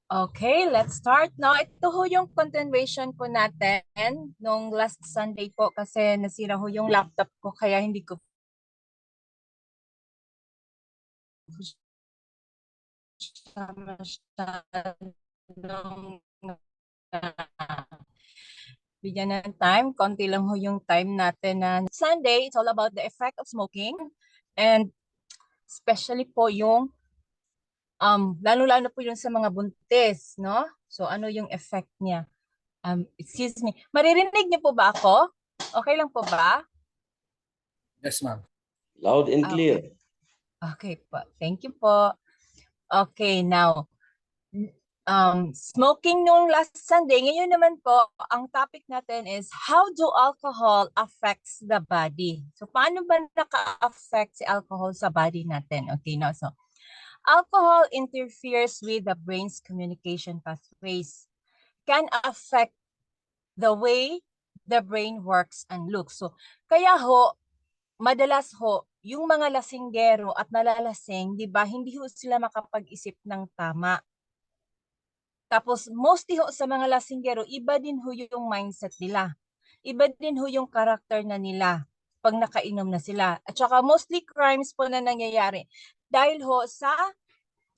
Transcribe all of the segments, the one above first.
Okay, let's start. Now, ito ho yung continuation po natin nung last Sunday po kasi nasira ho yung laptop ko kaya hindi ko siya masyadong bigyan ng time. Konti lang ho yung time natin na Sunday. It's all about the effect of smoking and especially po yung lalo-lalo po yung sa mga buntis, no? So ano yung effect niya? Excuse me. Maririnig niyo po ba ako? Okay lang po ba? Yes, ma'am. Loud and clear. Okay. Okay po. Thank you po. Okay, now, smoking nung last Sunday, ngayon naman po, ang topic natin is how do alcohol affects the body? So, paano ba naka-affect si alcohol sa body natin? Okay, now, so, alcohol interferes with the brain's communication pathways, can affect the way the brain works and looks. So, kaya ho, madalas ho, yung mga lasinggero at nalalasing, di ba, hindi ho sila makapag-isip ng tama. Tapos, mostly ho sa mga lasinggero, iba din ho yung mindset nila. Iba din ho yung character na nila pag nakainom na sila. At saka, mostly crimes po na nangyayari. Dahil ho sa,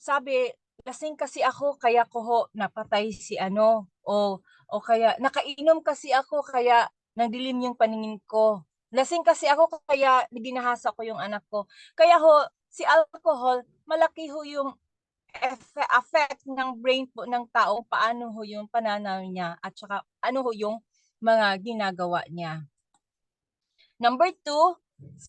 sabi, lasing kasi ako, kaya ko ho napatay si ano, o kaya, nakainom kasi ako, kaya nagdilim yung paningin ko. Lasing kasi ako kaya ginahasa ko yung anak ko. Kaya ho, si alcohol, malaki ho yung effect ng brain po ng tao, paano ho yung pananaw niya at saka ano ho yung mga ginagawa niya. Number 2,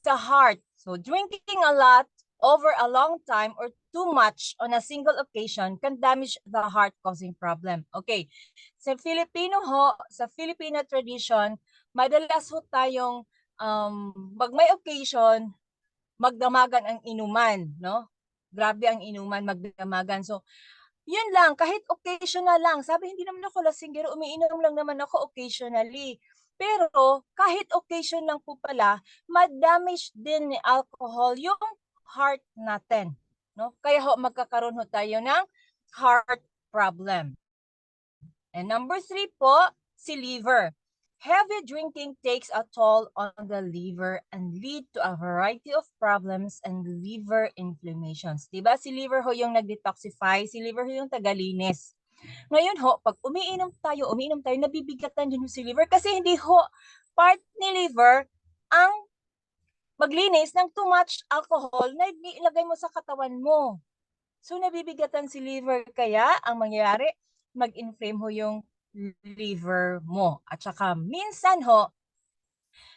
sa heart. So drinking a lot over a long time or too much on a single occasion can damage the heart causing problem. Okay. Sa Filipino ho, sa Filipino tradition, madalas ho tayong pag may occasion, magdamagan ang inuman, no? Grabe ang inuman, magdamagan. So, yun lang, kahit occasional lang. Sabi, hindi naman ako lasinggero, umiinom lang naman ako occasionally. Pero, kahit occasion lang po pala, ma-damage din ni alcohol yung heart natin. No? Kaya ho, magkakaroon ho tayo ng heart problem. And number 3 po, si liver. Heavy drinking takes a toll on the liver and lead to a variety of problems and liver inflammations. Diba? Si liver ho yung nag-detoxify, si liver ho yung tagalinis. Ngayon ho, pag umiinom tayo, nabibigatan din ho si liver kasi hindi ho part ni liver ang maglinis ng too much alcohol na ilagay mo sa katawan mo. So nabibigatan si liver kaya ang mangyayari, mag-inflame ho yung liver mo. At saka minsan ho,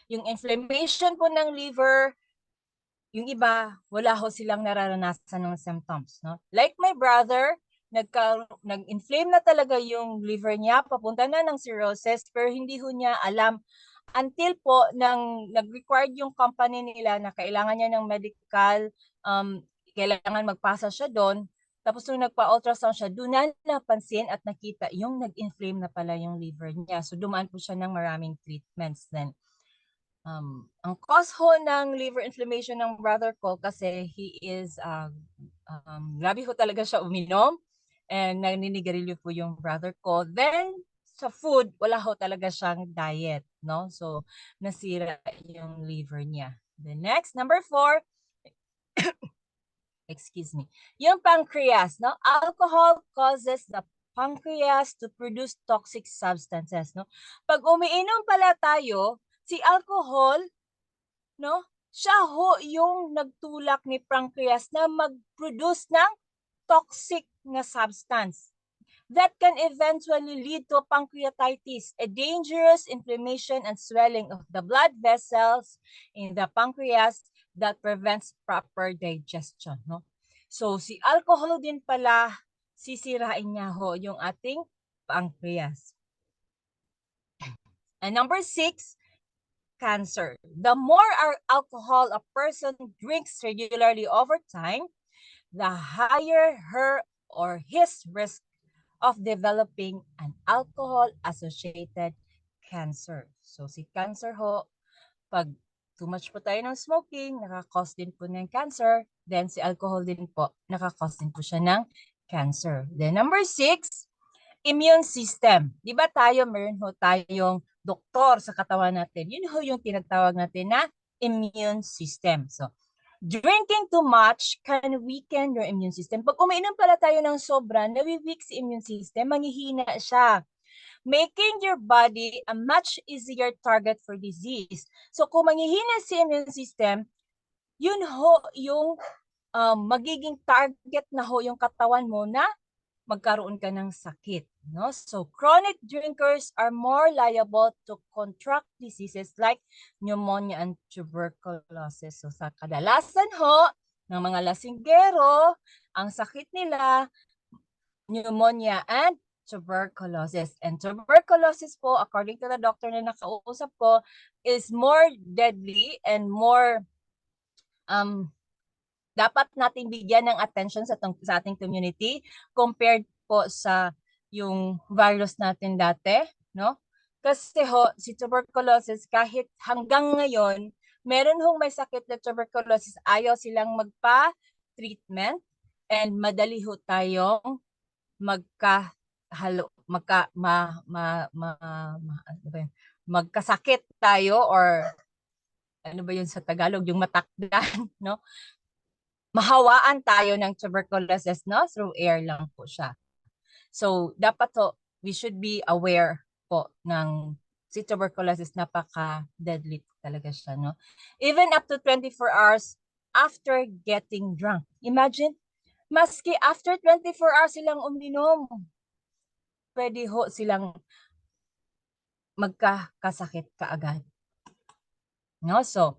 yung inflammation po ng liver, yung iba, wala ho silang nararanasan ng symptoms. No? Like my brother, nag-inflame na talaga yung liver niya, papunta na ng cirrhosis, pero hindi ho niya alam until po nag-required yung company nila na kailangan niya ng medical, kailangan magpasa siya doon. Tapos nung nagpa-ultrasound siya, doon na napansin at nakita yung nag-inflame na pala yung liver niya. So dumaan po siya ng maraming treatments then. Ang cause ho ng liver inflammation ng brother ko kasi he is, grabe ho talaga siya uminom and naninigarilyo po yung brother ko. Then, sa food, wala ho talaga siyang diet, no? So, nasira yung liver niya. The next, number 4, excuse me, yung pancreas, no? Alcohol causes the pancreas to produce toxic substances, no? Pag umiinom pala tayo, si alcohol, no? Siya ho yung nagtulak ni pancreas na mag-produce ng toxic na substance that can eventually lead to pancreatitis, a dangerous inflammation and swelling of the blood vessels in the pancreas that prevents proper digestion. No? So si alcohol din pala, sisirain niya ho yung ating pancreas. And number 6, cancer. The more alcohol a person drinks regularly over time, the higher her or his risk of developing an alcohol-associated cancer. So si cancer ho, pag too much po tayo ng smoking, nakakause din po ng cancer. Then si alcohol din po, nakakause din po siya ng cancer. Then number 6, immune system. Di ba tayo, meron ho tayong doktor sa katawan natin. Yun ho yung tinatawag natin na immune system. So, drinking too much can weaken your immune system. Pag umiinom pala tayo ng sobra, nawi-weak si immune system, manghihina siya. Making your body a much easier target for disease. So, kung manghihina si immune system, yun ho yung magiging target na ho yung katawan mo na magkaroon ka ng sakit. No? So, chronic drinkers are more liable to contract diseases like pneumonia and tuberculosis. So, sa kadalasan ho ng mga lasinggero, ang sakit nila, pneumonia and tuberculosis. And tuberculosis po, according to the doctor na nakausap ko, is more deadly and more dapat nating bigyan ng attention sa ating community compared po sa yung virus natin dati, no? Kasi ho, si tuberculosis kahit hanggang ngayon, meron hong may sakit na tuberculosis, ayaw silang magpa-treatment and madali ho tayong magkasakit tayo or ano ba yun sa Tagalog, yung matakdan, no? Mahawaan tayo ng tuberculosis, no? Through air lang po siya. So, dapat to, we should be aware po ng si tuberculosis, napaka-deadly talaga siya, no? Even up to 24 hours after getting drunk. Imagine, maski after 24 hours silang uminom, pwede ho silang magkakasakit kaagad. No? So,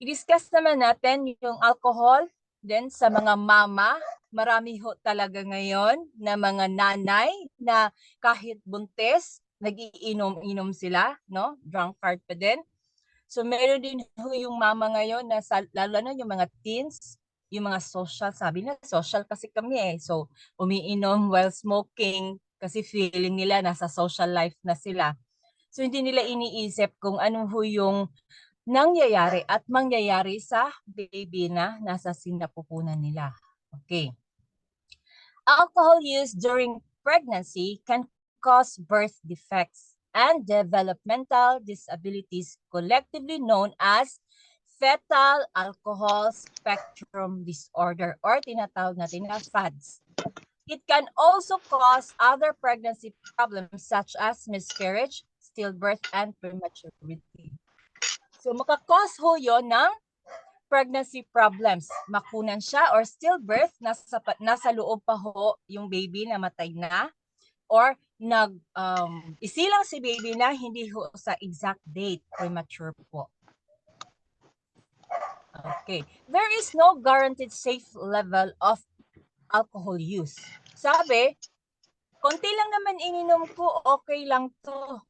i-discuss naman natin yung alcohol. Then sa mga mama, marami ho talaga ngayon na mga nanay na kahit buntis, nagiinom-inom sila, no? Drunkard pa din. So meron din ho yung mama ngayon na lalo na yung mga teens, yung mga social, sabi na social kasi kami eh. So umiinom while smoking kasi feeling nila nasa social life na sila. So hindi nila iniisip kung ano ho yung nangyayari at mangyayari sa baby na nasa sinapupunan nila. Okay. Alcohol use during pregnancy can cause birth defects and developmental disabilities collectively known as fetal alcohol spectrum disorder or tinatawag natin na FADS. It can also cause other pregnancy problems such as miscarriage, stillbirth, and prematurity. So makakause ho yun ng pregnancy problems. Makunan siya or stillbirth, nasa loob pa ho yung baby na matay na or isilang si baby na hindi ho sa exact date, premature po. Okay. There is no guaranteed safe level of alcohol use. Sabi, konti lang naman ininom ko, okay lang to.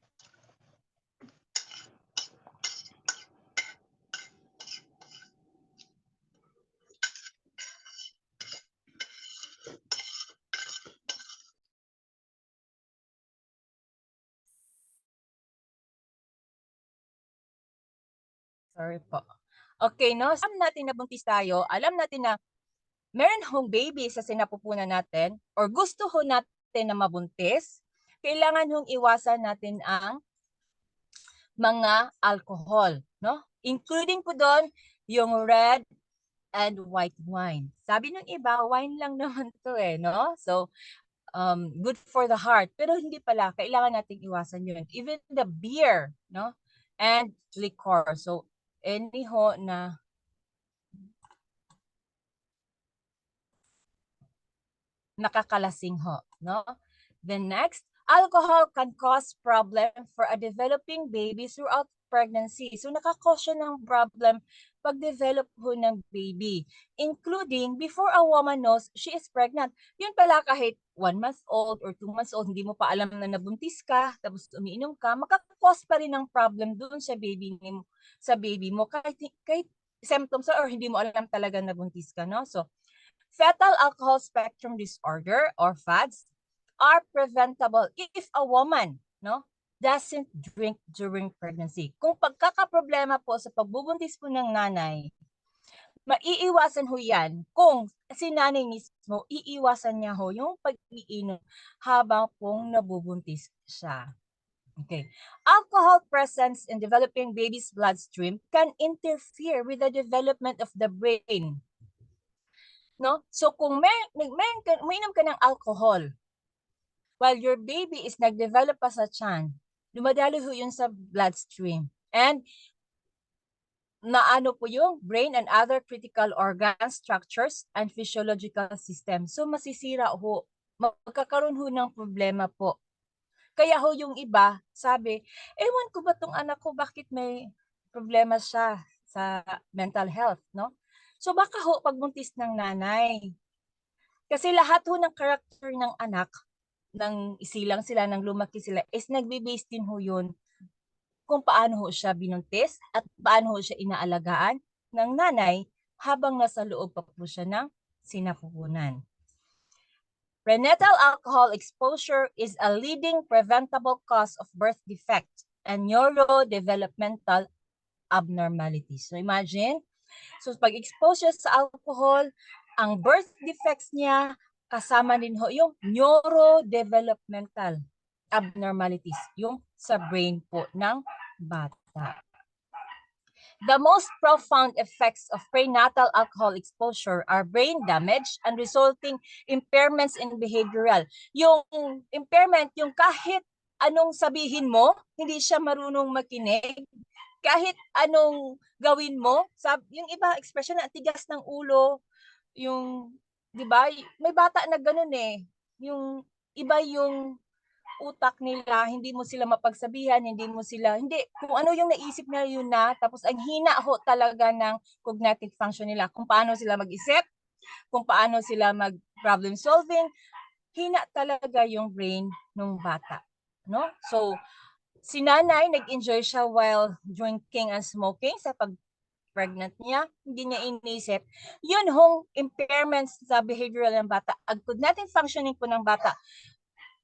Sorry po. Okay, no? Alam natin na buntis tayo, alam natin na meron hong baby sa sinapupunan natin or gusto ho natin na mabuntis, kailangan hong iwasan natin ang mga alcohol, no? Including po doon yung red and white wine. Sabi ng iba, wine lang naman to eh, no? So, good for the heart. Pero hindi pala, kailangan nating iwasan yun. Even the beer, no? And liquor. So, any ho na nakakalasing ho, no? Then next, alcohol can cause problem for a developing baby throughout pregnancy. So nakakause siya ng problem pag-develop ho ng baby, including before a woman knows she is pregnant. Yun pala kahit 1 month old or 2 months old, hindi mo pa alam na nabuntis ka, tapos umiinom ka, makakause pa rin ng problem doon sa baby mo kahit symptoms or hindi mo alam talaga nabuntis ka, no? So fetal alcohol spectrum disorder or FADS are preventable if a woman, no, doesn't drink during pregnancy. Kung pagkakaproblema po sa pagbubuntis po ng nanay, maiiwasan ho yan kung si nanay mismo, iiwasan niya ho yung pag-iinom habang pong nabubuntis siya. Okay. Alcohol presence in developing baby's bloodstream can interfere with the development of the brain. No? So kung uminom ka ng alcohol while your baby is nag-develop pa sa tiyan, dumadalo ho yun sa bloodstream. And naano po yung brain and other critical organs, structures, and physiological system. So masisira ho, magkakaroon ho ng problema po. Kaya ho yung iba, sabi, ewan ko ba tong anak ko, bakit may problema siya sa mental health, no? So baka ho pagbuntis ng nanay. Kasi lahat ho ng character ng anak, nang isilang sila, nang lumaki sila, is nagbe-base din ho yun kung paano ho siya binuntis at paano ho siya inaalagaan ng nanay habang nasa loob pa po siya ng sinapupunan. Prenatal alcohol exposure is a leading preventable cause of birth defect and neurodevelopmental abnormalities. So imagine, so pag expose siya sa alcohol, ang birth defects niya, kasama din ho yung neurodevelopmental abnormalities, yung sa brain po ng bata. The most profound effects of prenatal alcohol exposure are brain damage and resulting impairments in behavioral. Yung impairment, yung kahit anong sabihin mo, hindi siya marunong makinig. Kahit anong gawin mo, yung iba expression na tigas ng ulo, yung, di ba, may bata na ganun eh. Yung iba yung utak nila, hindi mo sila mapagsabihan, hindi, kung ano yung naisip nila yun na, tapos ang hina ho talaga ng cognitive function nila, kung paano sila mag-isip, kung paano sila mag-problem solving, hina talaga yung brain ng bata. No? So, si nanay, nag-enjoy siya while drinking and smoking sa pag-pregnant niya, hindi niya inisip, yun hong impairments sa behavioral ng bata, ang cognitive functioning po ng bata,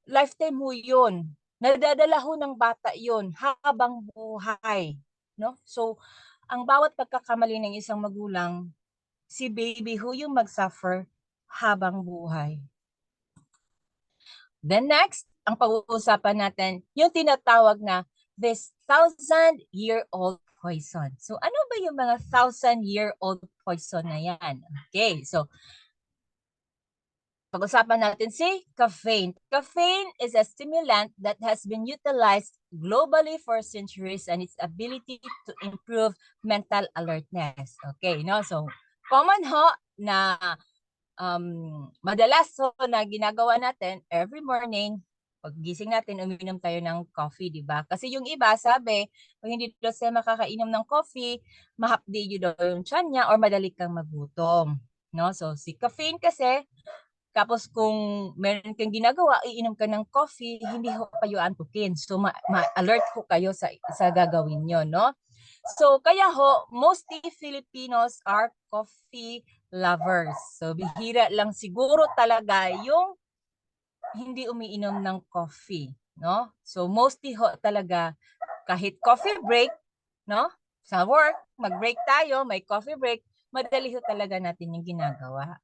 lifetime ho yun. Nadadala ho ng bata yun habang buhay. No? So, ang bawat pagkakamali ng isang magulang, si baby ho yung mag-suffer habang buhay. Then next, ang pag-uusapan natin, yung tinatawag na this 1,000-year-old poison. So, ano ba yung mga 1,000-year-old poison na yan? Okay, so, pag-usapan natin si caffeine. Caffeine is a stimulant that has been utilized globally for centuries and its ability to improve mental alertness. Okay, no? So, common ho na madalas ho na ginagawa natin every morning, paggising natin, uminom tayo ng coffee, di ba? Kasi yung iba sabi, pag hindi daw sila makakainom ng coffee, mahapdi yun daw yung tiyan niya or madali kang magutom. No? So, si caffeine kasi, tapos kung meron kang ginagawa, iinom ka ng coffee, hindi ho kayo antukin. So ma-alert ho kayo sa gagawin nyo, no? So kaya ho, mostly Filipinos are coffee lovers. So bihira lang siguro talaga yung hindi umiinom ng coffee, no? So mostly ho talaga kahit coffee break, no? Sa work, mag-break tayo, may coffee break, madali ho talaga natin yung ginagawa.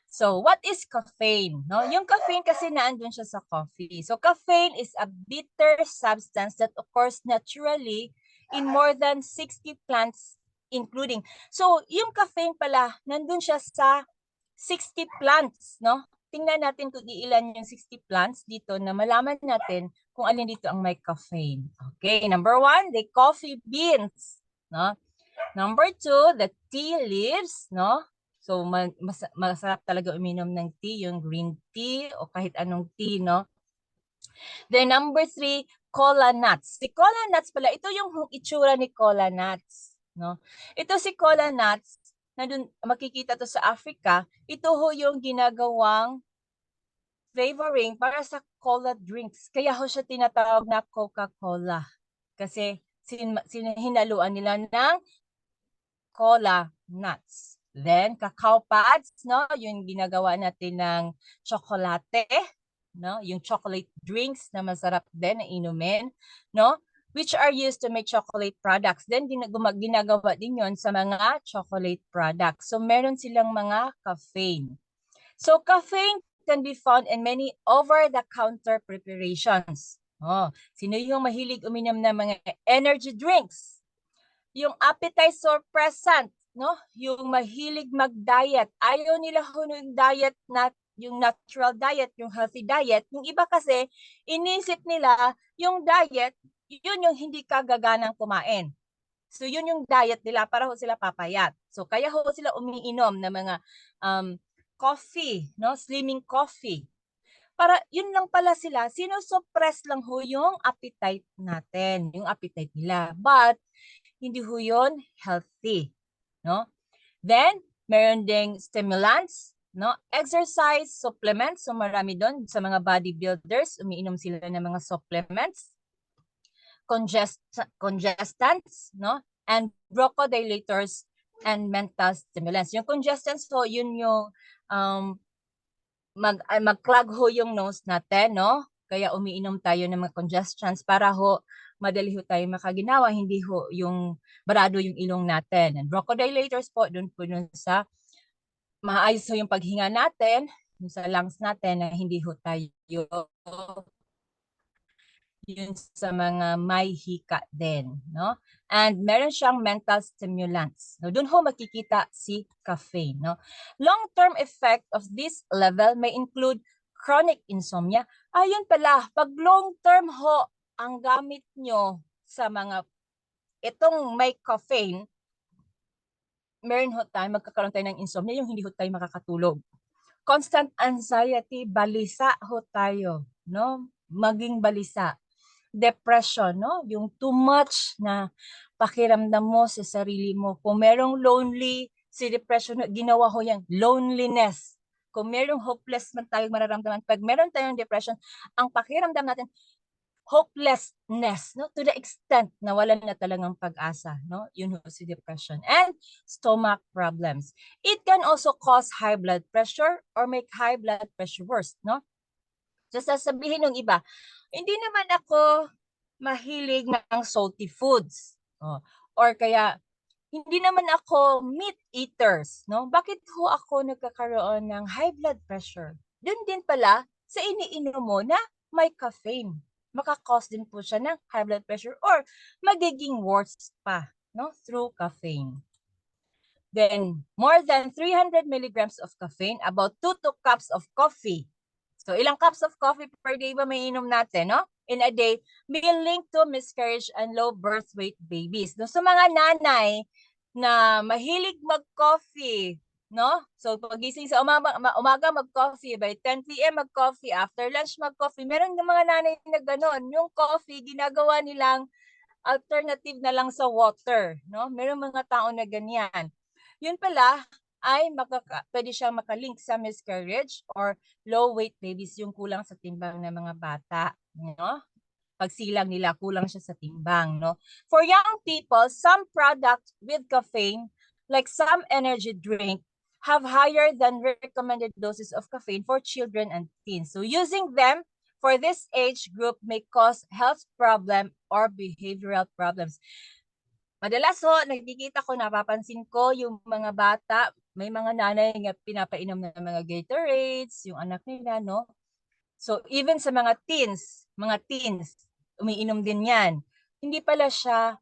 So, what is caffeine? No, yung caffeine kasi naandun siya sa coffee. So, caffeine is a bitter substance that occurs naturally in more than 60 plants including. So, yung caffeine pala, nandun siya sa 60 plants, no? Tingnan natin kung iilan yung 60 plants dito na malaman natin kung alin dito ang may caffeine. Okay, number 1, the coffee beans, no? Number 2, the tea leaves, no? So, masarap talaga uminom ng tea, yung green tea o kahit anong tea, no? Then, number 3, cola nuts. Si cola nuts pala, ito yung itsura ni cola nuts, no? Ito si cola nuts, na dun, makikita to sa Africa, ito ho yung ginagawang flavoring para sa cola drinks. Kaya ho siya tinatawag na Coca-Cola. Kasi hinaluan nila ng cola nuts. Then, cacao pods, no? Yung ginagawa natin ng tsokolate, no? Yung chocolate drinks na masarap din na inumin, no? which are used to make chocolate products. Then ginagawa din yon sa mga chocolate products. So meron silang mga caffeine. So caffeine can be found in many over-the-counter preparations. Oh, sino yung mahilig uminom ng mga energy drinks? Yung appetite suppressant, no? Yung mahilig mag-diet. Ayaw nila yung diet na yung natural diet, yung healthy diet. Yung iba kasi, inisip nila yung diet, yun yung hindi ka gaganang kumain. So yun yung diet nila para ho sila papayat. So kaya ho sila umiinom ng mga coffee, no? Slimming coffee. Para yun lang pala sila, sinosuppress lang ho yung appetite natin, yung appetite nila. But hindi ho yun healthy, no? Then, meron ding stimulants, no? Exercise supplements, so marami doon sa mga bodybuilders, umiinom sila ng mga supplements. Congestants, no? And bronchodilators and mental stimulants. Yung congestants ho, yun yung mag-clog ho yung nose natin, no? Kaya umiinom tayo ng mga congestants para ho madali ho tayo makaginawa, hindi ho yung barado yung ilong natin. And bronchodilators po, dun sa maayos ho yung paghinga natin, yung sa lungs natin na hindi ho tayo yun sa mga may hika din, no? And meron siyang mental stimulants. No, doon ho makikita si caffeine, no? Long-term effect of this level may include chronic insomnia. Ayun pala, pag long-term ho ang gamit nyo sa mga itong may caffeine, meron ho tayo, magkakaroon tayo ng insomnia, yung hindi ho tayo makakatulog. Constant anxiety, balisa ho tayo, no? Maging balisa. Depression, no? Yung too much na pakiramdam mo sa sarili mo. Kung merong lonely, si depression, ginawa ho yan, loneliness. Kung merong hopeless man tayong mararamdaman, pag meron tayong depression, ang pakiramdam natin, hopelessness, no? To the extent na wala na talagang pag-asa, no? Yun ho si depression. And stomach problems. It can also cause high blood pressure or make high blood pressure worse, no? So sasabihin ng iba, hindi naman ako mahilig ng salty foods. Oh. Or kaya, hindi naman ako meat eaters. No? Bakit ho ako nagkakaroon ng high blood pressure? Doon din pala sa iniinom mo na may caffeine. Makakause din po siya ng high blood pressure or magiging worse pa, no? Through caffeine. Then, more than 300 milligrams of caffeine, about 2 cups of coffee. So, ilang cups of coffee per day ba may inom natin, no? In a day, may linked to miscarriage and low birth weight babies. No? So, mga nanay na mahilig mag-coffee, no? So, pagising sa umaga mag-coffee, by 10 p.m. mag-coffee, after lunch mag-coffee. Meron ng mga nanay na gano'n. Yung coffee, ginagawa nilang alternative na lang sa water, no? Meron mga tao na ganyan. Yun pala ay pwede siyang makalink sa miscarriage or low weight babies, yung kulang sa timbang ng mga bata, no? Pagsilang nila, kulang siya sa timbang, no? For young people, some products with caffeine, like some energy drink, have higher than recommended doses of caffeine for children and teens. So using them for this age group may cause health problem or behavioral problems. Madalas ho, nakikita ko, napapansin ko yung mga bata, may mga nanay nga pinapainom ng mga Gatorades, yung anak nila, no? So even sa mga teens, umiinom din yan. Hindi pala siya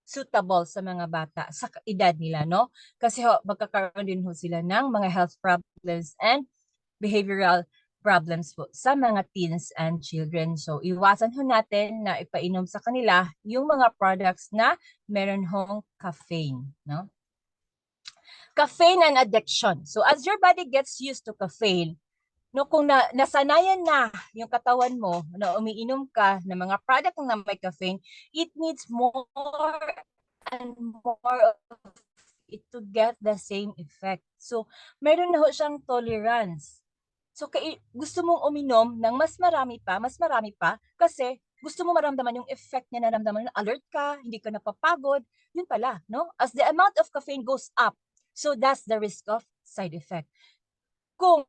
suitable sa mga bata sa edad nila, no? Kasi ho, magkakaroon din ho sila ng mga health problems and behavioral problems po sa mga teens and children. So, iwasan ho natin na ipainom sa kanila yung mga products na meron hong caffeine, no? Caffeine and addiction. So, as your body gets used to caffeine, no, kung nasanayan na yung katawan mo na umiinom ka ng mga product na may caffeine, it needs more and more of it to get the same effect. So, meron na ho siyang tolerance. So, gusto mong uminom ng mas marami pa, kasi gusto mo maramdaman yung effect niya, naramdaman na alert ka, hindi ka napapagod, yun pala, no? As the amount of caffeine goes up, so that's the risk of side effect. Kung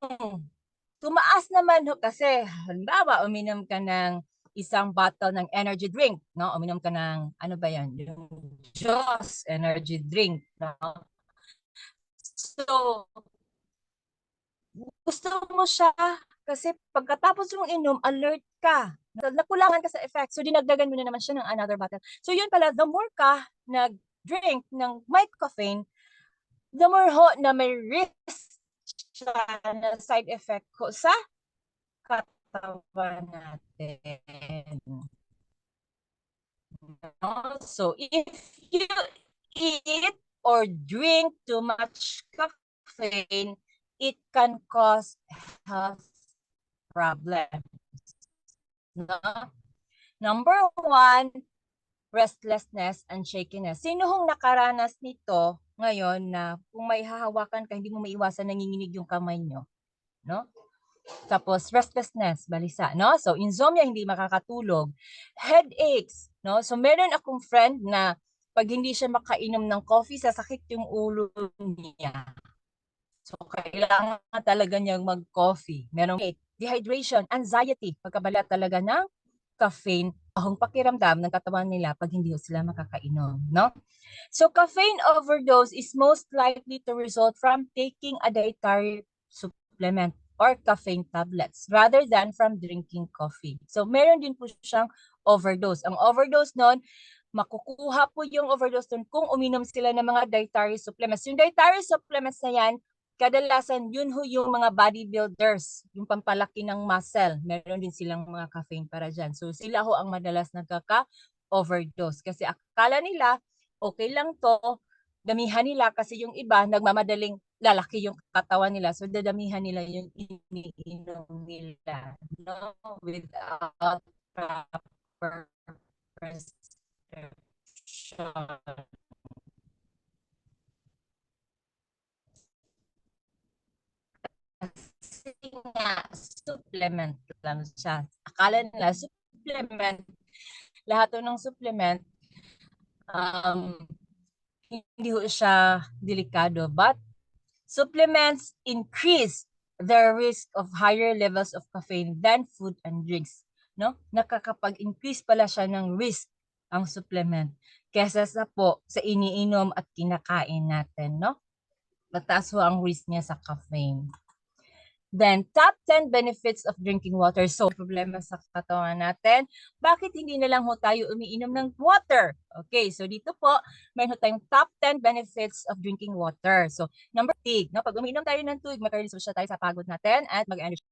tumaas naman ho, kasi halimbawa uminom ka ng isang bottle ng energy drink, no? Uminom ka ng, ano ba yan? Yung Joss energy drink, no? So, gusto mo siya kasi pagkatapos mong inom, alert ka. Nakulangan ka sa effect. So, dinagdagan mo na naman siya ng another bottle. So, yun pala, the more ka nag-drink ng may caffeine, the more ho na may risk siya na side effect ko sa katawan natin. So, if you eat or drink too much caffeine, it can cause health problems. No? Number one, restlessness and shakiness. Sino hong nakaranas nito ngayon na kung may hahawakan ka, hindi mo maiwasan nanginginig yung kamay nyo? No? Tapos restlessness, balisa, no? So insomnia, hindi makakatulog. Headaches, no? So meron akong friend na pag hindi siya makainom ng coffee, sasakit yung ulo niya. So kailangan talaga niyang mag-coffee. Merong dehydration, anxiety, pagkabala talaga ng caffeine, ahong pakiramdam ng katawan nila pag hindi sila makakainom, no? So caffeine overdose is most likely to result from taking a dietary supplement or caffeine tablets rather than from drinking coffee. So meron din po siyang overdose. Ang overdose nun, makukuha po yung overdose nun kung uminom sila ng mga dietary supplements. Yung dietary supplements na yan, kadalasan yun ho yung mga bodybuilders, yung pampalaki ng muscle. Meron din silang mga caffeine para dyan. So sila ho ang madalas nagkaka-overdose. Kasi akala nila, okay lang to, damihan nila kasi yung iba nagmamadaling lalaki yung katawan nila. So dadamihan nila yung iniinom nila. No? Without proper prescription. Kasi nga, supplement lang siya. Akala nila, supplement, lahat ng supplement, um, hindi ho siya delikado. But supplements increase the risk of higher levels of caffeine than food and drinks. No? Nakakapag-increase pala siya ng risk ang supplement kesa sa po sa iniinom at kinakain natin. No? Mataas ho ang risk niya sa caffeine. Then, top 10 benefits of drinking water. So, problema sa katawan natin. Bakit hindi na lang ho tayo umiinom ng water? Okay, so dito po, meron tayong top 10 benefits of drinking water. So, number 1, no? Pag umiinom tayo ng tubig, mag-release siya tayo sa pagod natin at mag-energy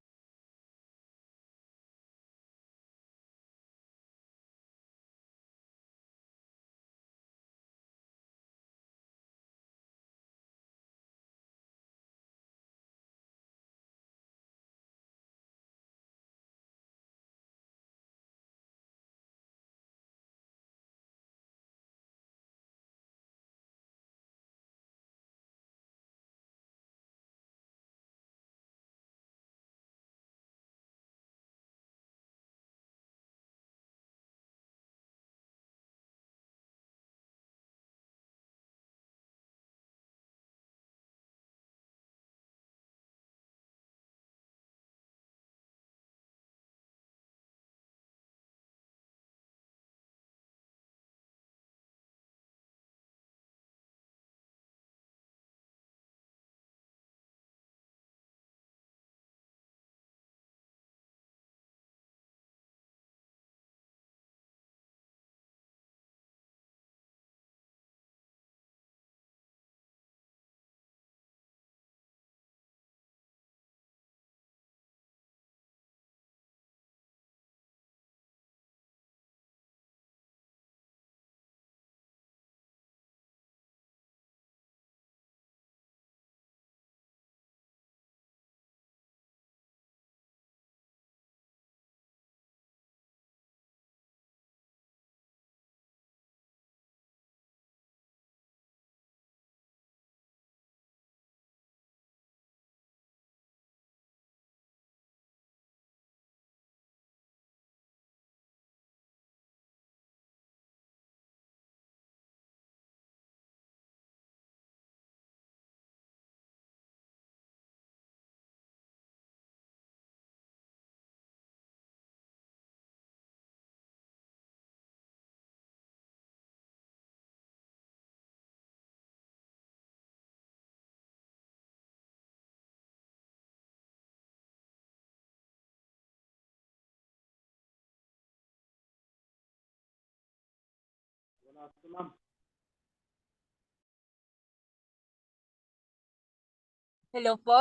Hello po?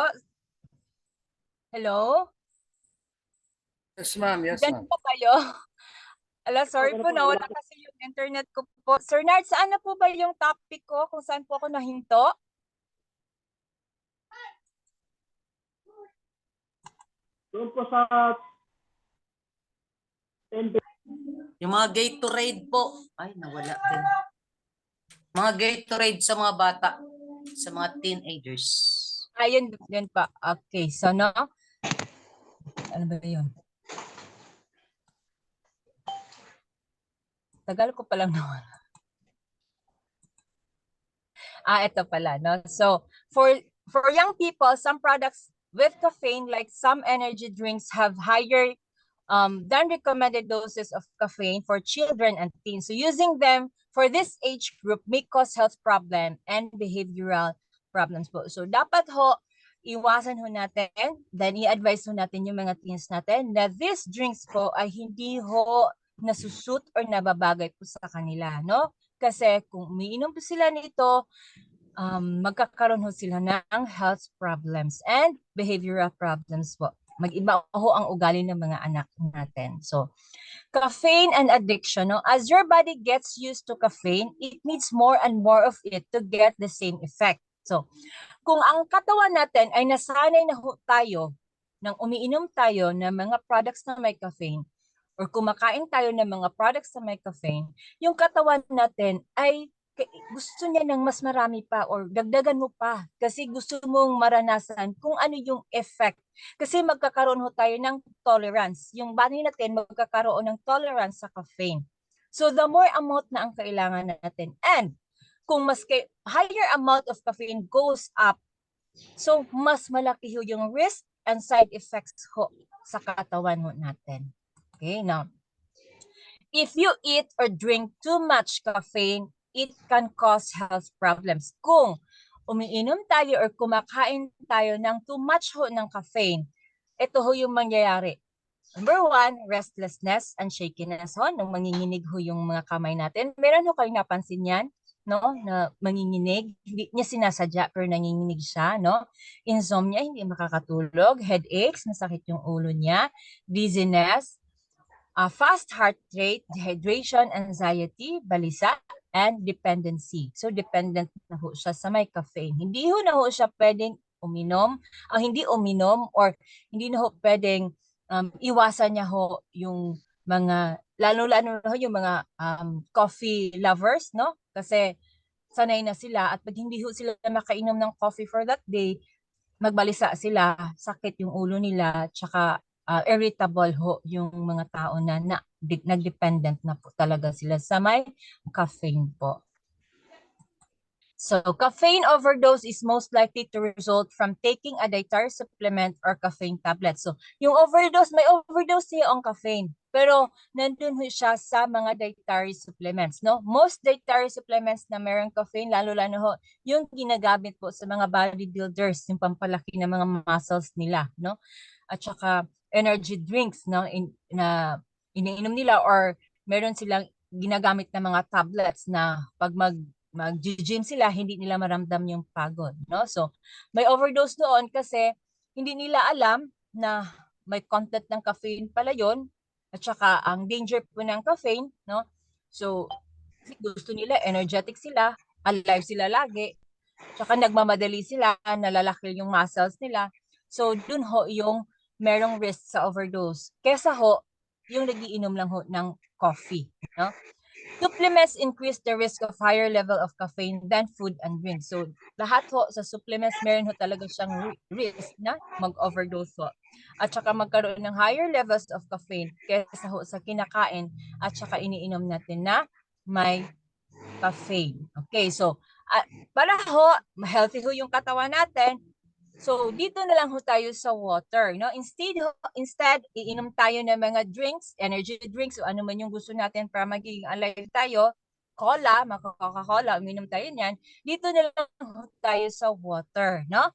Hello? Yes, ma'am. Yes, Diyan ma'am. po kayo? Ala, sorry po, nawala kasi yung internet ko po. Sir Nard, saan na po ba yung topic ko? Kung saan po ako nahinto? Doon po sa Yung mga Gatorade po. Ay, nawala din. Mga Gatorade sa mga bata. Sa mga teenagers. Ayun, yun pa. Okay, so no? Ano ba yun? Tagal ko palang nawala. Ito pala, no? So, for young people, some products with caffeine, like some energy drinks, have higher than recommended doses of caffeine for children and teens. So, using them for this age group may cause health problem and behavioral problems po. So, dapat ho, iwasan ho natin, then i-advise ho natin yung mga teens natin na these drinks po ay hindi ho nasusut or nababagay po sa kanila, no? Kasi kung umiinom po sila nito, magkakaroon ho sila ng health problems and behavioral problems po. Mag-iba ho ang ugali ng mga anak natin. So, caffeine and addiction. No? As your body gets used to caffeine, it needs more and more of it to get the same effect. So, kung ang katawan natin ay nasanay na ho tayo nang umiinom tayo ng mga products na may caffeine, or kumakain tayo ng mga products na may caffeine, yung katawan natin ay gusto niya ng mas marami pa or dagdagan mo pa kasi gusto mong maranasan kung ano yung effect. Kasi magkakaroon ho tayo ng tolerance. Yung body natin magkakaroon ng tolerance sa caffeine. So the more amount na ang kailangan natin. And kung mas higher amount of caffeine goes up, so mas malaki ho yung risk and side effects ho sa katawan ho natin. Okay, now, if you eat or drink too much caffeine, it can cause health problems. Kung umiinom tayo or kumakain tayo ng too much ho ng caffeine, ito ho yung mangyayari. Number one, restlessness and shakiness ho, nung manginginig ho yung mga kamay natin. Meron ho kayo napansin yan, no? Na manginginig, hindi niya sinasadya pero nanginginig siya, no? Insomnia, hindi makakatulog, headaches, masakit yung ulo niya, dizziness, fast heart rate, dehydration, anxiety, balisa, and dependency. So, dependent na ho siya sa may caffeine. Hindi ho na ho siya pwedeng uminom, hindi uminom or hindi na ho pwedeng iwasan niya ho yung mga, lalo-lalo na ho yung mga coffee lovers, no? Kasi sanay na sila at pag hindi ho sila makainom ng coffee for that day, magbalisa sila, sakit yung ulo nila, tsaka irritable ho yung mga tao na, nag-dependent na po talaga sila sa may caffeine po. So, caffeine overdose is most likely to result from taking a dietary supplement or caffeine tablet. So, yung overdose, may overdose siya ang caffeine. Pero, nandun siya sa mga dietary supplements, no? Most dietary supplements na mayroong caffeine, lalo-lalo ho, yung ginagamit po sa mga bodybuilders, yung pampalaki ng mga muscles nila, no? At saka, energy drinks, no? Na iniinom nila or meron silang ginagamit na mga tablets na pag mag-gym sila, hindi nila maramdam yung pagod, no? So, may overdose doon kasi hindi nila alam na may content ng caffeine pala yon at saka ang danger po ng caffeine, no? So, gusto nila, energetic sila, alive sila lagi, tsaka nagmamadali sila, nalalaki yung muscles nila. So, dun ho yung merong risk sa overdose. Kesa ho, yung nagiinom lang ho ng coffee, no? Supplements increase the risk of higher level of caffeine than food and drink. So, lahat ho sa supplements, meron ho talaga siyang risk na mag-overdose ho. At saka magkaroon ng higher levels of caffeine kaysa ho sa kinakain at saka iniinom natin na may caffeine. Okay, so, para ho, healthy ho yung katawan natin, so, dito na lang ho tayo sa water, no? Instead, iinom tayo ng mga drinks, energy drinks, o ano man yung gusto natin para magiging alive tayo, cola, Coca-Cola, uminom tayo niyan, dito na lang ho tayo sa water, no?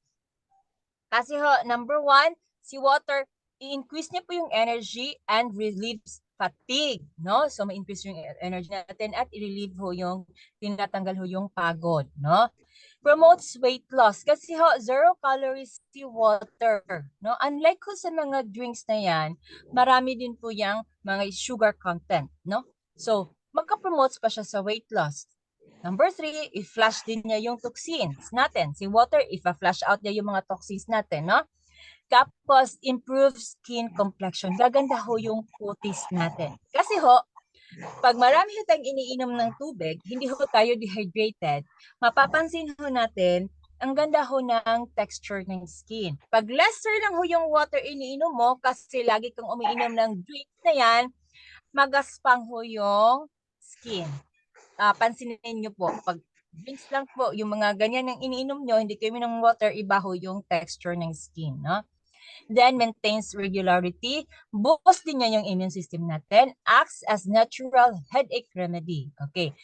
Kasi ho, number one, si water, i-increase niya po yung energy and relieves fatigue, no? So ma-increase yung energy natin at i-relieve ho yung tinatanggal ho yung pagod, no? Promotes weight loss kasi ho zero calories si water, no? Unlike ho sa mga drinks na yan, marami din po yang mga sugar content, no? So magka-promotes pa siya sa weight loss. Number 3, i-flush din niya yung toxins natin. Si water, i-flush out niya yung mga toxins natin, no? Tapos, improve skin complexion. Gaganda ho yung kutis natin. Kasi ho, pag marami ho tayong iniinom ng tubig, hindi ho tayo dehydrated, mapapansin ho natin, ang ganda ho ng texture ng skin. Pag lesser lang ho yung water iniinom mo, kasi lagi kang umiinom ng drink na yan, magaspang ho yung skin. Pansinin niyo po, pag drinks lang po, yung mga ganyan ang iniinom nyo, hindi kayo ng water, iba ho yung texture ng skin, no? Then maintains regularity, boost din niya yung immune system natin, acts as natural headache remedy. Okay.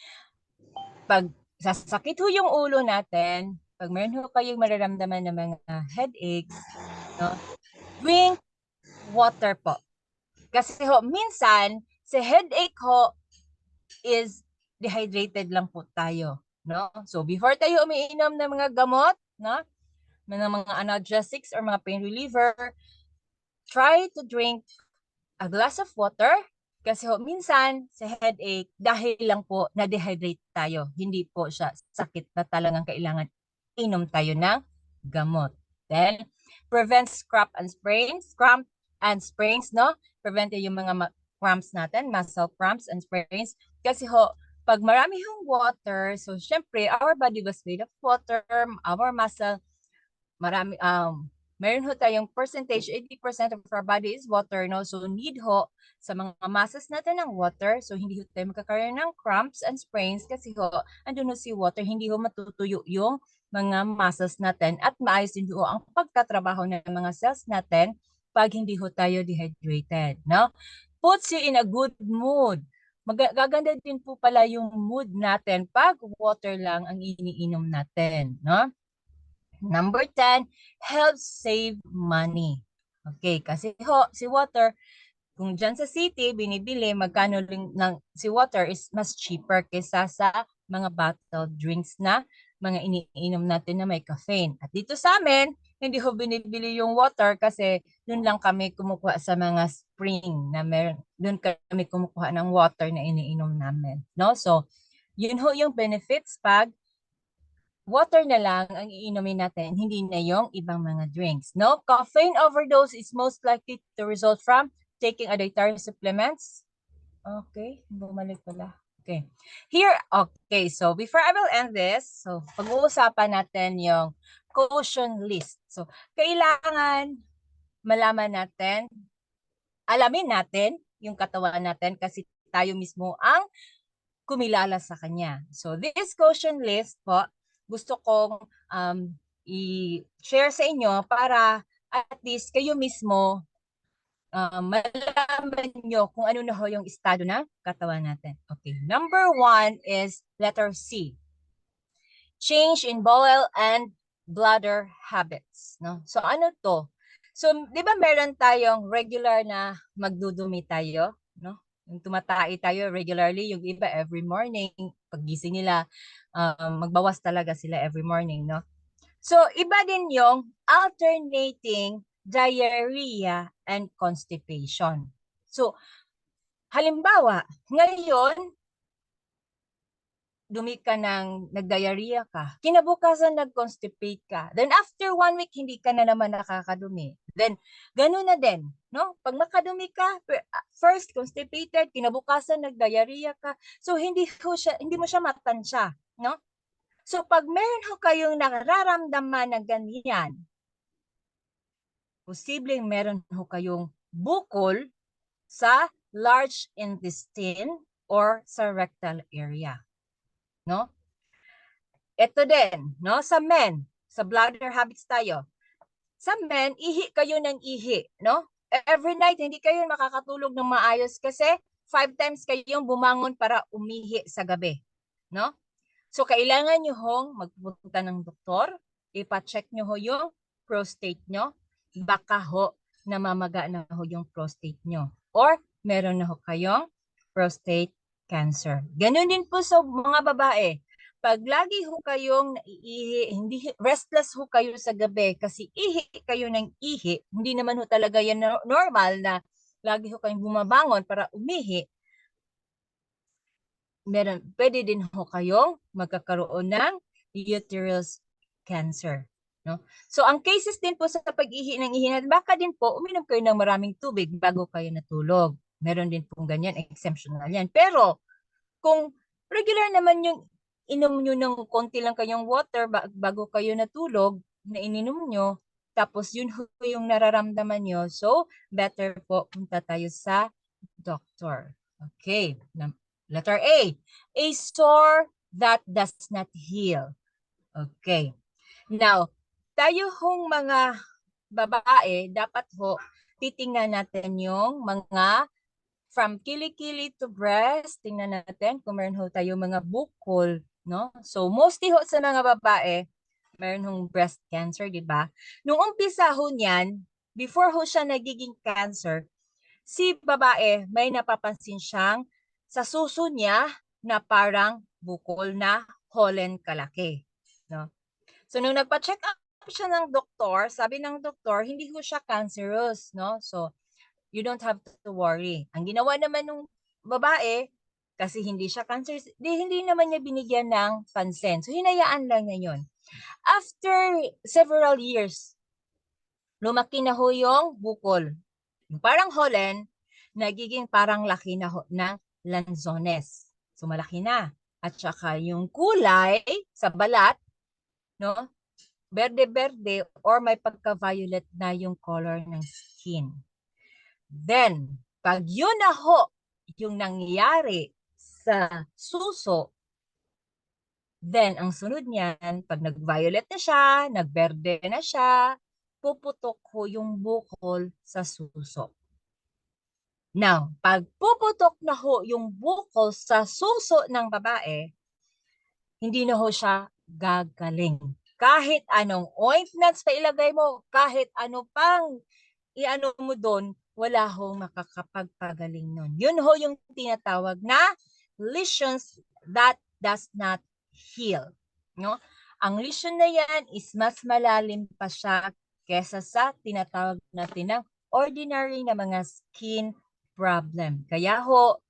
Pag sasakit ho yung ulo natin, pag meron ho kayong mararamdaman ng mga headaches, no? Drink water po. Kasi ho, minsan, sa headache ho is dehydrated lang po tayo, no? So before tayo umiinom ng mga gamot, no? Ng mga analgesics or mga pain reliever, try to drink a glass of water kasi ho, minsan sa headache, dahil lang po na-dehydrate tayo. Hindi po siya sakit na talagang kailangan inom tayo ng gamot. Then, prevents cramp and sprains, no? Prevent yung mga cramps natin, muscle cramps and sprains. Kasi ho, pag marami yung water, so syempre, our body was made of water, our muscle, meron ho tayong percentage, 80% of our body is water, no? So need ho sa mga masses natin ng water. So hindi ho tayo magkakaroon ng cramps and sprains kasi ho, andun ho si water, hindi ho matutuyo yung mga muscles natin at maayos din ho ang pagtatrabaho ng mga cells natin pag hindi ho tayo dehydrated, no? Puts you in a good mood. Gaganda din po pala yung mood natin pag water lang ang iniinom natin, no? Number 10, helps save money. Okay, kasi ho, si water, kung dyan sa city, binibili, magkano ng si water is mas cheaper kaysa sa mga bottled drinks na mga iniinom natin na may caffeine. At dito sa amin, hindi ho binibili yung water kasi dun lang kami kumukuha sa mga spring na meron. Dun kami kumukuha ng water na iniinom namin. No? So, yun ho yung benefits pag water na lang ang iinumin natin, hindi na yung ibang mga drinks. No? Caffeine overdose is most likely to result from taking a dietary supplements. Okay, bumalik pala. Okay. Here, okay, so before I will end this, so pag-uusapan natin yung caution list. So, kailangan malaman natin, alamin natin yung katawan natin kasi tayo mismo ang kumilala sa kanya. So, this caution list po, gusto kong i-share sa inyo para at least kayo mismo malaman nyo kung ano na ho yung estado ng katawan natin. Okay. Number 1 is letter C. Change in bowel and bladder habits. No? So, ano to? So, di ba meron tayong regular na magdudumi tayo? No? Yung tumatai tayo regularly, yung iba every morning, paggising nila, magbawas talaga sila every morning, no? So, iba din yung alternating diarrhea and constipation. So, halimbawa, ngayon, dumi ka ng nag-diarrhea ka, kinabukasan nag-constipate ka, then after 1 week, hindi ka na naman nakakadumi. Then, ganun na din, no? Pag makadumi ka, first constipated, kinabukasan nag-diarrhea ka, so hindi mo siya matansya, no? So, pag meron ho kayong nararamdaman na ganyan, posibleng meron ho kayong bukol sa large intestine or sa rectal area. No? Ito din, no? Sa men, sa bladder habits tayo. Sa men, ihi kayo ng ihi, no? Every night, hindi kayo makakatulog ng maayos kasi 5 times kayong bumangon para umihi sa gabi, no? So, kailangan nyo hong magpunta ng doktor, ipa-check nyo ho yung prostate nyo, baka ho namamaga na ho yung prostate nyo. Or meron na ho kayong prostate cancer. Ganun din po sa mga babae. Pag lagi ho kayong naiihi, hindi restless ho kayo sa gabi kasi ihi kayo ng ihi, hindi naman ho talaga yan normal na lagi ho kayong bumabangon para umihi. Pwede din ho kayong magkakaroon ng uterus cancer. No? So ang cases din po sa pag-ihi ng ihi natin, baka din po uminom kayo ng maraming tubig bago kayo natulog. Meron din pong ganyan, exceptional yan. Pero kung regular naman yung inom nyo ng konti lang kayong water bago kayo natulog, na ininom nyo, tapos yun yung nararamdaman nyo, so better po punta tayo sa doctor. Okay. Letter A. A sore that does not heal. Okay. Now, tayo hong mga babae, dapat ho, titingnan natin yung mga from kilikili to breast. Tingnan natin kung meron ho tayo mga bukol, no? So, mostly ho sa mga babae, meron hong breast cancer, di ba? Nung umpisa ho niyan, before ho siya nagiging cancer, si babae, may napapansin siyang sa suso niya na parang bukol na holen kalaki. No? So, nung nagpa-check up siya ng doktor, sabi ng doktor, hindi ho siya cancerous. No? So, you don't have to worry. Ang ginawa naman ng babae, kasi hindi siya cancerous, hindi naman niya binigyan ng pansin. So, hinayaan lang niya yun. After several years, lumaki na ho yung bukol. Parang holen, nagiging parang laki na ng lanzones. So malaki na. At saka yung kulay sa balat, no? Berde-berde or may pagka-violet na yung color ng skin. Then, pag yun na ho yung nangyari sa suso, then ang sunod niyan, pag nag-violet na siya, nag-berde na siya, puputok ho yung bukol sa suso. Now, pag puputok na ho yung bukol sa suso ng babae, hindi na ho siya gagaling. Kahit anong ointments pa ilagay mo, kahit ano pang iano mo doon, wala hong makakapagpagaling nun. Yun ho yung tinatawag na lesions that does not heal. No? Ang lesion na yan is mas malalim pa siya kesa sa tinatawag natin ng ordinary na mga skin problem. Kaya ho,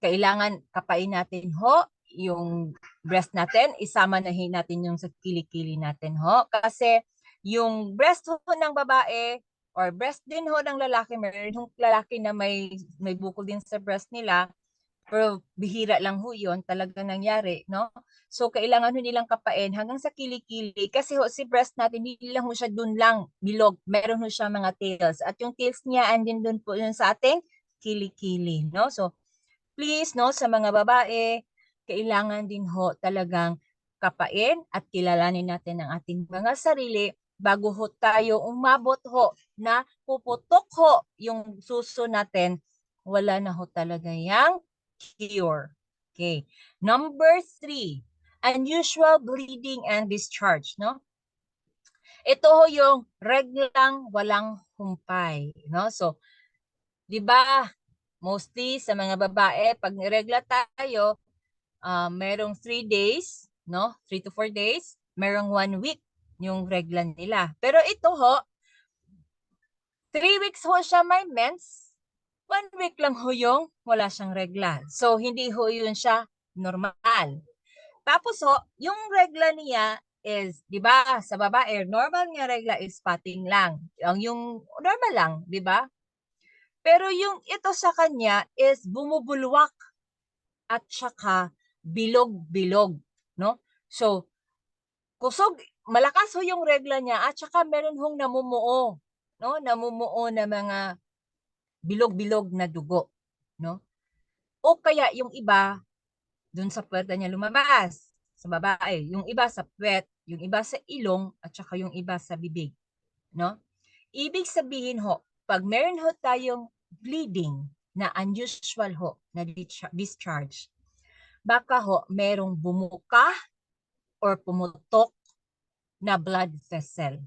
kailangan kapain natin ho yung breast natin, isama na natin yung sa kilikili natin ho. Kasi yung breast ho ng babae or breast din ho ng lalaki, meron yung lalaki na may bukol din sa breast nila, pero bihira lang ho yun, talagang nangyari, no? So, kailangan ho nilang kapain hanggang sa kilikili. Kasi ho, si breast natin, hindi lang ho siya dun lang bilog. Meron ho siya mga tails. At yung tails niya, andin dun po yun sa ating kilikili, no? So, please, no, sa mga babae, kailangan din ho talagang kapain at kilalanin natin ang ating mga sarili bago ho tayo umabot ho na puputok ho yung suso natin, wala na ho talaga yang cure. Okay. Number 3, unusual bleeding and discharge, no? Ito ho yung reglang walang humpay, no? So, 'di ba? Mostly sa mga babae, pag niregla tayo, merong 3 days, no? 3 to 4 days, merong 1 week yung regla nila. Pero ito ho, 3 weeks ho siya may mens, 1 week lang ho yung wala siyang regla. So, hindi ho yun siya normal. Tapos ho, yung regla niya is, di ba, sa babae, normal nga regla is spotting lang. Yung normal lang, di ba? Pero yung ito sa kanya is bumubulwak at saka bilog-bilog, no? So, kusog, malakas ho yung regla niya at saka meron hong namumuo, no? Namumuo na mga bilog-bilog na dugo, no? O kaya yung iba dun sa puwet niya lumabas sa babae, yung iba sa puwet, yung iba sa ilong at saka yung iba sa bibig, no? Ibig sabihin ho, pag meron ho tayong bleeding na unusual ho na discharge, baka ho merong bumuka or pumutok na blood vessel.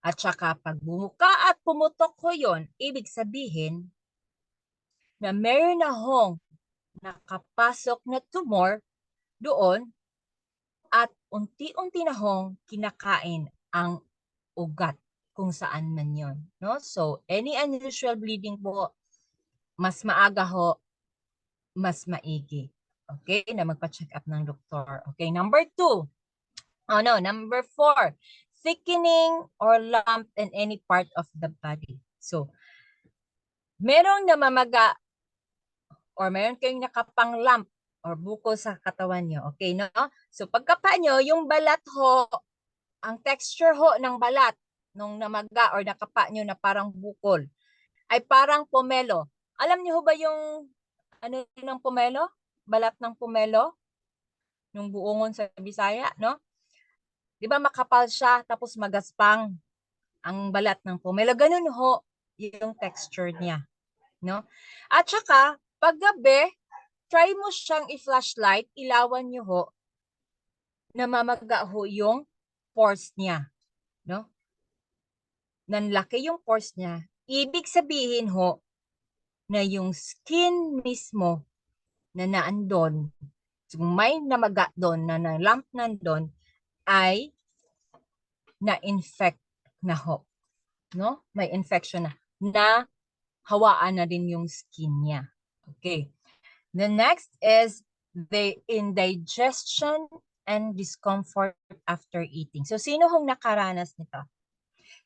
At saka pag bumuka at pumutok ho yon, ibig sabihin na meron na hong nakapasok na tumor doon at unti-unti na hong kinakain ang ugat kung saan man yon, no? So, any unusual bleeding po, mas maaga ho, mas maigi. Okay? Na magpa-check up ng doktor. Okay, number 2. Number 4. Thickening or lump in any part of the body. So, merong namamaga or meron kayong nakapang lump or bukol sa katawan nyo. Okay, no? So, pagkapa nyo, yung balat ho, ang texture ho ng balat nung namaga or nakapa nyo na parang bukol ay parang pomelo. Alam niyo ho ba yung ano ng pomelo? Balat ng pomelo? Nung buongon sa Bisaya, no? Di ba makapal siya tapos magaspang ang balat ng pomelo? Ganun ho yung texture niya, no? At saka, paggabi, try mo siyang i-flashlight, ilawan niyo ho, namamaga ho yung pores niya, no? Nanlaki yung pores niya. Ibig sabihin ho, na yung skin mismo na naandon, kung may namaga doon, na lump nandun, ay na-infect na ho. No? May infection na hawaan na din yung skin niya. Okay. The next is the indigestion and discomfort after eating. So, sino hong nakaranas nito?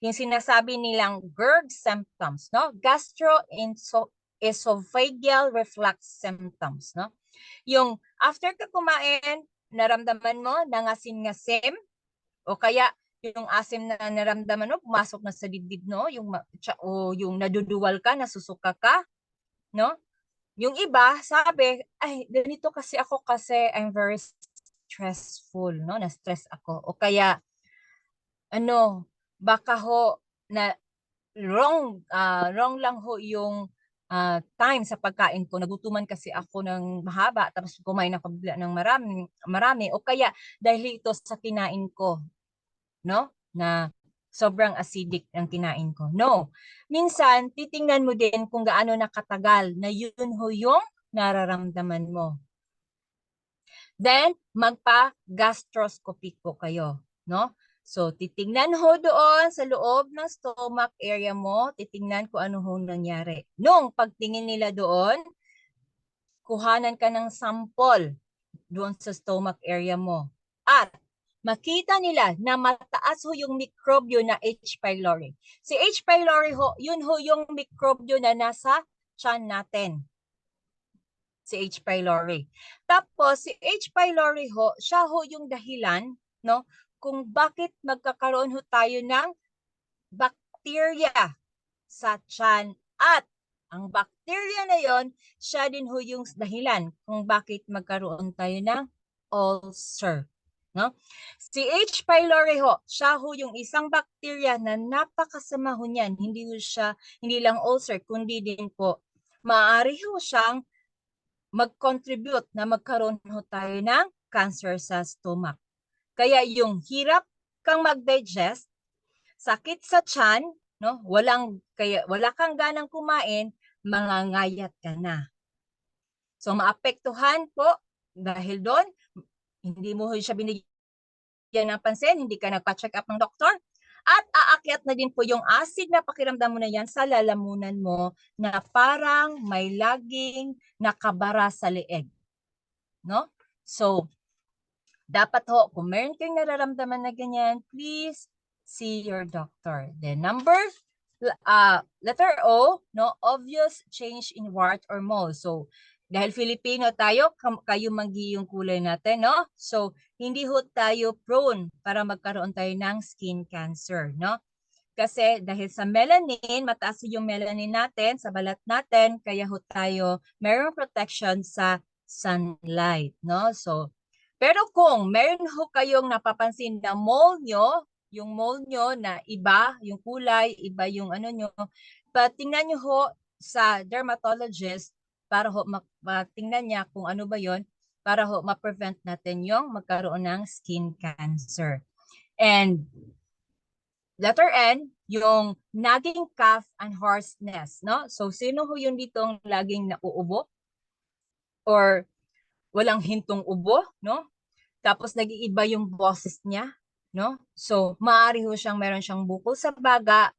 Yung sinasabi nilang GERD symptoms, no? Gastroesophageal reflux symptoms, no? Yung after ka kumain, naramdaman mo nangasim-ngasim o kaya yung asim na naramdaman mo pumasok na sa dibdib, no? Yung naduduwal ka, nasusuka ka, no? Yung iba sabi, ay ganito kasi ako kasi I'm very stressful, no? Na-stress ako o kaya baka ho na wrong lang ho yung time sa pagkain ko. Nagutuman kasi ako ng mahaba tapos kumain ako bigla ng marami o kaya dahil ito sa kinain ko, no? Na sobrang acidic ang kinain ko. No. Minsan titingnan mo din kung gaano nakatagal na yun ho yung nararamdaman mo. Then magpa-gastroscopy po kayo, no? So, titingnan ho doon sa loob ng stomach area mo, titingnan kung ano ho nangyari. Nung pagtingin nila doon, kuhanan ka ng sample doon sa stomach area mo. At makita nila na mataas ho yung mikrobyo na H. pylori. Si H. pylori ho, yun ho yung mikrobyo na nasa tiyan natin. Si H. pylori. Tapos, si H. pylori ho, siya ho yung dahilan, no? Kung bakit magkakaroon ho tayo ng bacteria sa tiyan. At ang bacteria na yon, siya din ho yung dahilan kung bakit magkaroon tayo ng ulcer. No? Si H. pylori ho, siya ho yung isang bacteria na napakasama ho niyan. Hindi lang ulcer, kundi din po, maaari ho siyang mag-contribute na magkaroon ho tayo ng cancer sa stomach. Kaya yung hirap kang mag-digest, sakit sa tiyan, no? Wala kang ganang kumain, mangangayat ka na. So maapektuhan po dahil doon, hindi mo siya binigyan ng pansin, hindi ka nagpa-check up ng doktor, at aakyat na din po yung acid na pakiramdam mo na yan sa lalamunan mo na parang may laging nakabara sa leeg. No? So, dapat ho, kung meron kayong nararamdaman na ganyan, please see your doctor. Then letter O, no, obvious change in wart or mole. So, dahil Filipino tayo, kayo manggi yung kulay natin, no? So, hindi ho tayo prone para magkaroon tayo ng skin cancer, no? Kasi dahil sa melanin, mataas yung melanin natin sa balat natin, kaya ho tayo mayroong protection sa sunlight, no? So, pero kung meron ho kayong napapansin na mole nyo, yung mole nyo na iba, yung kulay, iba yung ano nyo, tingnan nyo ho sa dermatologist para ho tingnan niya kung ano ba yon para ho ma-prevent natin yung magkaroon ng skin cancer. And Letter N, yung nagging cough and hoarseness, no? So, sino ho yung ditong laging nauubo? Or walang hintong ubo, no? Tapos nag-iiba yung boses niya, no? So, maaari ho siyang meron siyang bukol sa baga.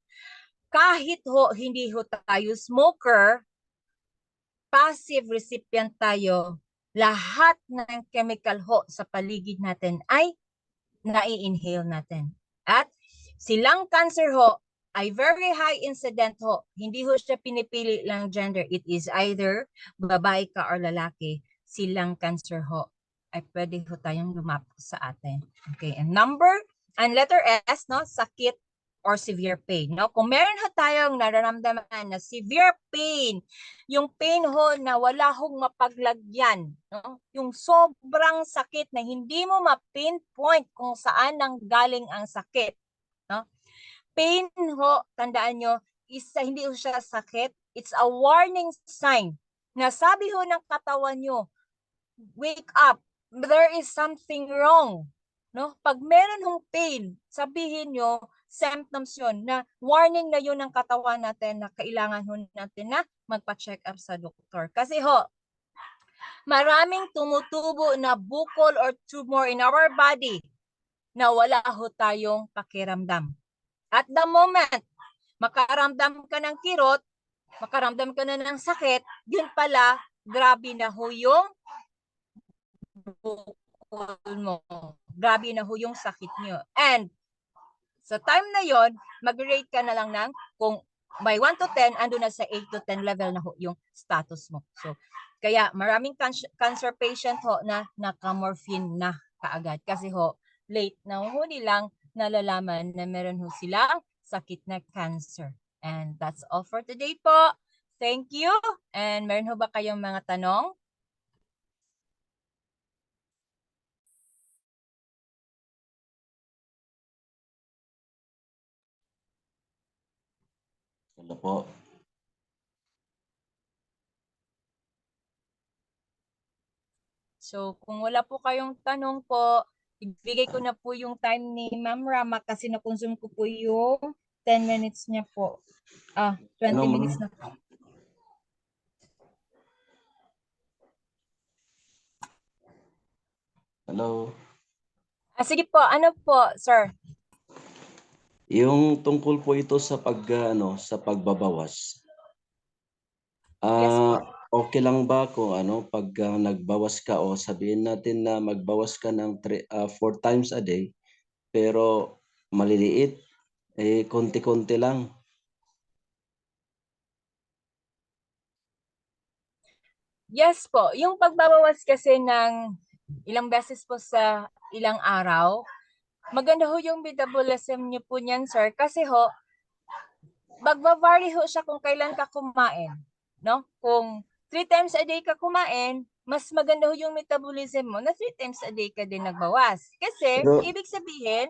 Kahit ho hindi ho tayo smoker, passive recipient tayo, lahat ng chemical ho sa paligid natin ay nai-inhale natin. At silang cancer ho ay very high incident ho. Hindi ho siya pinipili lang gender. It is either babae ka or lalaki. Silang cancer ho ay pwede ho tayong lumapit sa atin. Okay, and letter S, no, sakit or severe pain. No? Kung meron ho tayong nararamdaman na severe pain, yung pain ho na wala hong mapaglagyan, no? Yung sobrang sakit na hindi mo ma-pinpoint kung saan nang galing ang sakit. No? Pain ho, tandaan nyo, hindi ho siya sakit. It's a warning sign na sabi ho ng katawan nyo, wake up, there is something wrong. No? Pag meron hong pain, sabihin nyo, symptoms yun, na warning na yun ng katawan natin na kailangan ho natin na magpa-check up sa doktor. Kasi ho, maraming tumutubo na bukol or tumor in our body na wala ho tayong pakiramdam. At the moment, makaramdam ka ng kirot, makaramdam ka na ng sakit, yun pala, grabe na ho yung bukol mo. Grabe na ho yung sakit nyo. And sa time na yon, mag-rate ka na lang ng kung by 1 to 10, ando na sa 8 to 10 level na ho yung status mo. So, kaya maraming cancer patient ho na naka-morphine na kaagad. Kasi ho, late na ho nilang nalalaman na meron ho silang sakit na cancer. And that's all for today po. Thank you. And meron ho ba kayong mga tanong? Wala po. So, kung wala po kayong tanong po, ibigay ko na po yung time ni Ma'am Rama kasi na-consume ko po yung 10 minutes niya po. 20 Ano, ma'am? minutes na po. Hello. Sige po, ano po, sir? Yung tungkol po ito sa sa pagbabawas. Yes po. Okay lang ba kung pag nagbawas ka o sabihin natin na magbawas ka ng 4 times a day pero maliliit, konti-konti lang. Yes po, yung pagbabawas kasi ng ilang beses po sa ilang araw, maganda ho yung metabolism niyo po niyan, sir, kasi ho, magbavari ho siya kung kailan ka kumain. No? Kung 3 times a day ka kumain, mas maganda ho yung metabolism mo na 3 times a day ka din nagbawas. Kasi, Pero, ibig sabihin,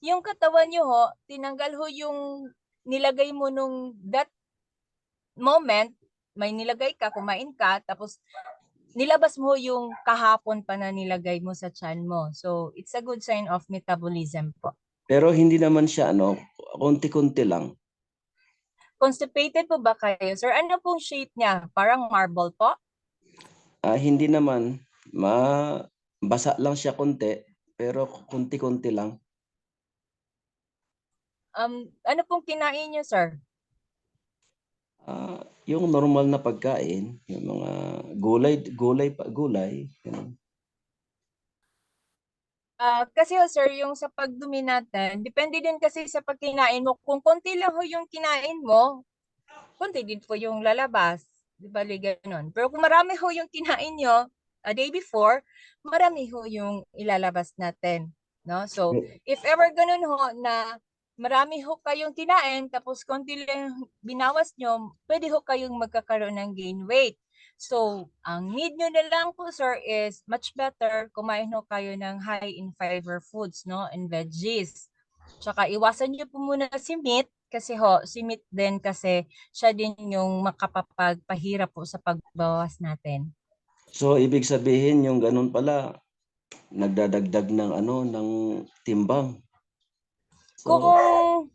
yung katawan nyo ho, tinanggal ho yung nilagay mo nung that moment, may nilagay ka, kumain ka, tapos nilabas mo yung kahapon pa na nilagay mo sa tiyan mo. So, it's a good sign of metabolism po. pero hindi naman siya konti-konti lang. Constipated po ba kayo, sir? Ano pong shape niya? Parang marble po? Hindi naman. Basa lang siya konti, pero konti-konti lang. Ano pong kinain niyo, sir? Yung normal na pagkain, yung mga gulay, ganun. Kasi sir, yung sa pagdumi natin, depende din kasi sa pagkinain mo. Kung konti lang ho yung kinain mo, konti din po yung lalabas. Di ba, ganun. Pero kung marami ho yung kinain nyo a day before, marami ho yung ilalabas natin. No? So, if ever ganun ho na marami ho kayong kinain, tapos konti lang binawas nyo, pwede ho kayong magkakaroon ng gain weight. So, ang need nyo na lang po, sir, is much better kumain ho kayo ng high in fiber foods, no? And veggies. Tsaka iwasan nyo po muna si meat, kasi ho, si meat din kasi siya din yung makapagpahirap po sa pagbawas natin. So, ibig sabihin yung ganun pala, nagdadagdag ng ng timbang. Kung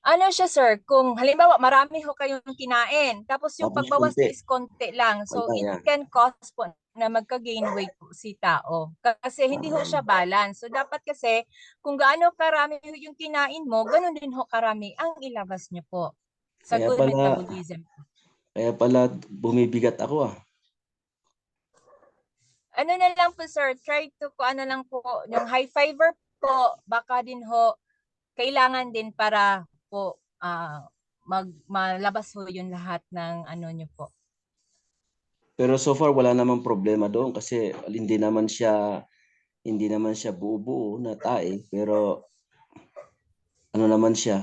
ano siya sir, kung halimbawa marami ho kayong kinain, tapos yung Tapos pagbawas konti. is konti lang. So Wala it yan. can cause po na magka-gain weight po si tao. Kasi hindi ho siya balance. So dapat kasi kung gaano karami yung kinain mo, ganun din ho karami ang ilabas niyo po sa Kaya good pala, metabolism. bumibigat ako ah. Ano na lang po sir, try to ko ano lang po, yung high fiber po, baka din ho kailangan din para po malabas ho yung lahat ng ano nyo po. Pero so far wala namang problema doon kasi hindi naman siya buo-buo na tae, pero ano naman siya,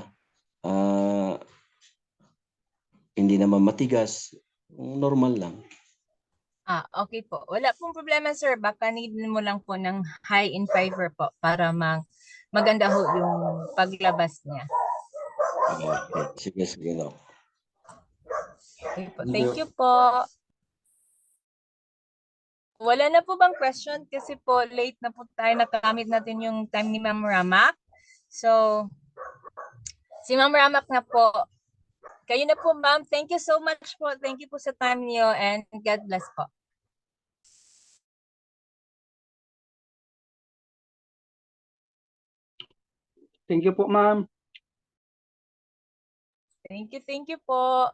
hindi naman matigas, normal lang. Okay po. Wala pong problema sir, baka need mo lang po ng high in fiber po para maganda ho yung paglabas niya. Okay. Sige no. Okay po. Thank you po. Wala na po bang question? Kasi po late na po tayo, nakamit natin yung time ni Ma'am Ramak. So, si Ma'am Ramak na po. Kayo na po ma'am. Thank you so much po. Thank you po sa time niyo and God bless po. Thank you po, ma'am. Thank you po.